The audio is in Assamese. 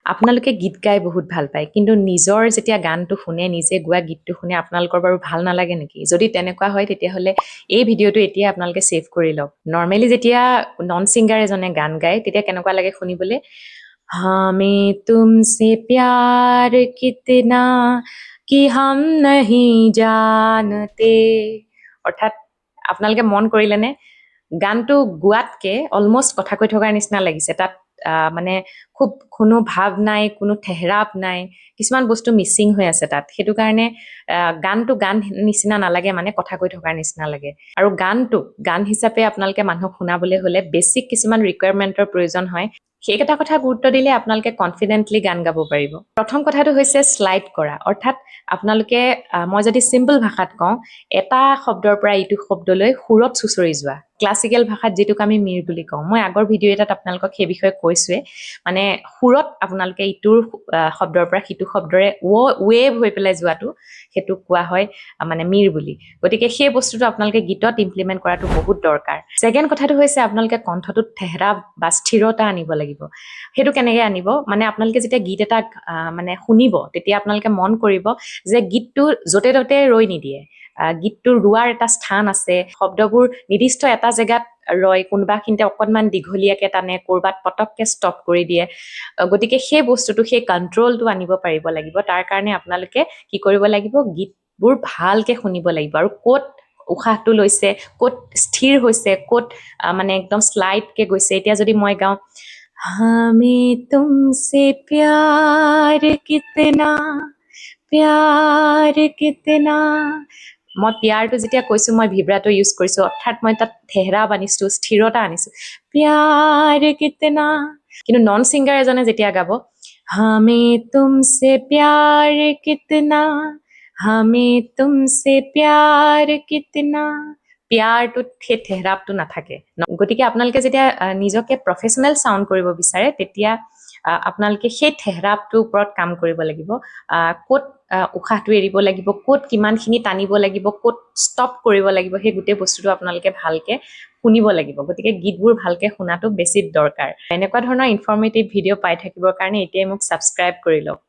আপোনালোকে গীত গাই বহুত ভাল পায় কিন্তু নিজৰ যেতিয়া গানটো শুনে নিজে গোৱা গীতটো শুনে আপোনালোকৰ বাৰু ভাল নালাগে নেকি যদি তেনেকুৱা হয় তেতিয়াহ'লে এই ভিডিঅ'টো এতিয়া আপোনালোকে সেভ কৰি লওক নৰ্মেলি যেতিয়া নন সিঙ্গাৰ এজনে গান গায় তেতিয়া কেনেকুৱা লাগে শুনিবলৈ हमें तुमसे प्यार कितना कि हम नहीं जानते অৰ্থাৎ আপোনালোকে মন কৰিলেনে গানটো গোৱাতকে অলমোষ্ট কথা কৈ থকাৰ নিচিনা লাগিছে তাত মানে খুব কোনো ভাৱ নাই কোনো ঠেহৰাপ নাই কিছুমান বস্তু মিছিং হৈ আছে তাত সেইটো কাৰণে গানটো গান নিচিনা নালাগে মানে কথা কৈ থকাৰ নিচিনা লাগে আৰু গানটো গান হিচাপে আপোনালোকে মানুহক শুনাবলৈ হ'লে বেছিক কিছুমান ৰিকুৱাৰমেণ্টৰ প্ৰয়োজন হয় সেইকেইটা কথা গুৰুত্ব দিলে আপোনালোকে কনফিডেন্টলি গান গাব পাৰিব প্ৰথম কথাটো হৈছে স্লাইড কৰা অৰ্থাৎ আপোনালোকে মই যদি সিম্পল ভাষাত কওঁ এটা শব্দৰ পৰা ইটো শব্দলৈ সুৰত চুচৰি যোৱা ক্লাছিকেল ভাষাত যেটোক আমি মিৰ বুলি কওঁ মই আগৰ ভিডিঅ' এটাত আপোনালোকক সেই বিষয়ে কৈছোৱে মানে সুৰত আপোনালোকে ইটোৰ শব্দৰ পৰা সিটো শব্দৰে ৱেভ হৈ পেলাই যোৱাটো হেতু কোৱা হয় মানে মিৰ বুলি গতিকে সেই বস্তুটো আপোনালোকে গীতত ইমপ্লিমেন্ট কৰাটো বহুত দৰকাৰ সেকেন্ড কথাটো হৈছে আপোনালোকে কণ্ঠটোত ঠেহৰা বা স্থিৰতা আনিব লাগিব হেতু কেনেকৈ আনিব মানে আপোনালোকে যেতিয়া গীত এটা মানে শুনিব তেতিয়া আপোনালোকে মন কৰিব যে গীতটো যতে ততে ৰৈ নিদিয়ে গীতটোৰ ৰুৱাৰ এটা স্থান আছে শব্দবোৰ নিৰ্দিষ্ট এটা জেগাত ৰয় কোনোবাখিনিতে অকনমান দীঘলীয়াকে টানে কৰবাত পটককে ষ্টপ কৰি দিয়ে গতিকে সেই বস্তুটো সেই কন্ট্ৰলটো আনিব পাৰিব লাগিব তাৰ কাৰণে আপোনালোকে কি কৰিব লাগিব গীতবোৰ ভালকে শুনিব লাগিব আৰু ক'ত উশাহটো লৈছে ক'ত স্থিৰ হৈছে ক'ত মানে একদম স্লাইডকে গৈছে এতিয়া যদি মই গাওঁ हमें तुमसे प्यार कितना মই প্যাৰটো যেতিয়া কৈছো মই ভিব্ৰাটো ইউজ কৰিছো অৰ্থাৎ মই তাত ঠেহৰা বানিছো স্থিৰতা আনিছো প্যাৰ কিतना কিন্তু নন সিঙ্গাৰ এজনে যেতিয়া গাব हमें तुमसे प्यार कितना প্যাৰটোত সেই ঠেহৰাপটো নাথাকে গতিকে আপোনালোকে যেতিয়া নিজকে প্ৰফেশনেল সাউন্ড কৰিব বিচাৰে তেতিয়া আপোনালোকে সেই ঠেহৰাপটোৰ ওপৰত কাম কৰিব লাগিব ক'ত উশাহটো এৰিব লাগিব ক'ত কিমানখিনি টানিব লাগিব ক'ত ষ্টপ কৰিব লাগিব সেই গোটেই বস্তুটো আপোনালোকে ভালকে শুনিব লাগিব গতিকে গীতবোৰ ভালকে শুনাটো বেছি দৰকাৰ এনেকুৱা ধৰণৰ ইনফৰমেটিভ ভিডিঅ' পাই থাকিবৰ কাৰণে এতিয়াই মোক সাবস্ক্ৰাইব কৰি লওক